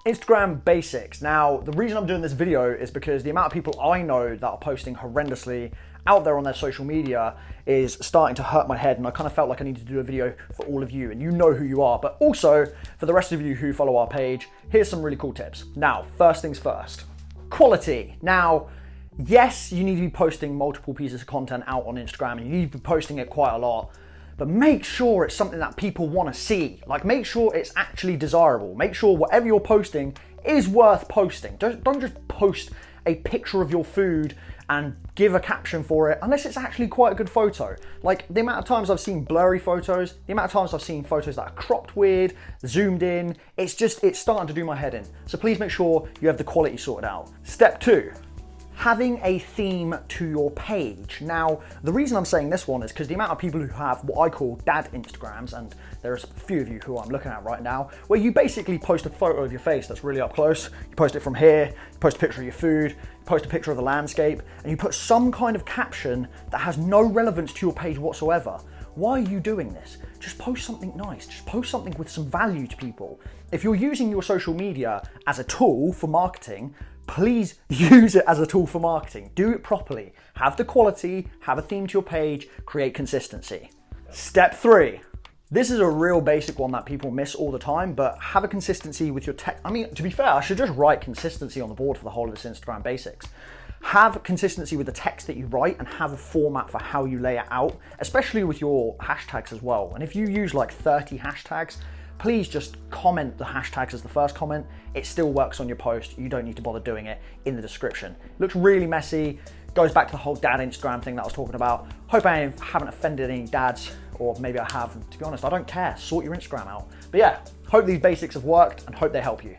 Instagram basics. Now, the reason I'm doing this video is because the amount of people I know that are posting horrendously out there on their social media is starting to hurt my head, and I kind of felt like I needed to do a video for all of you, and you know who you are, but also for the rest of you who follow our page, here's some really cool tips. Now, first things first, quality. Now, yes, you need to be posting multiple pieces of content out on Instagram, and you need to be posting it quite a lot, but make sure it's something that people want to see. Like, make sure it's actually desirable. Make sure whatever you're posting is worth posting. Don't just post a picture of your food and give a caption for it unless it's actually quite a good photo. Like, the amount of times I've seen blurry photos, the amount of times I've seen photos that are cropped weird, zoomed in, it's starting to do my head in. So please make sure you have the quality sorted out. Step 2. Having a theme to your page. Now, the reason I'm saying this one is because the amount of people who have what I call dad Instagrams, and there's a few of you who I'm looking at right now, where you basically post a photo of your face that's really up close, you post it from here, you post a picture of your food, you post a picture of the landscape, and you put some kind of caption that has no relevance to your page whatsoever. Why are you doing this? Just post something nice. Just post something with some value to people. If you're using your social media as a tool for marketing, please use it as a tool for marketing. Do it properly. Have the quality, have a theme to your page, create consistency. Step 3. This is a real basic one that people miss all the time, but have a consistency with your text. I mean, to be fair, I should just write consistency on the board for the whole of this Instagram basics. Have consistency with the text that you write and have a format for how you lay it out, especially with your hashtags as well. And if you use like 30 hashtags, please just comment the hashtags as the first comment. It still works on your post. You don't need to bother doing it in the description. It looks really messy. Goes back to the whole dad Instagram thing that I was talking about. Hope I haven't offended any dads, or maybe I have. To be honest, I don't care. Sort your Instagram out. But yeah, hope these basics have worked and hope they help you.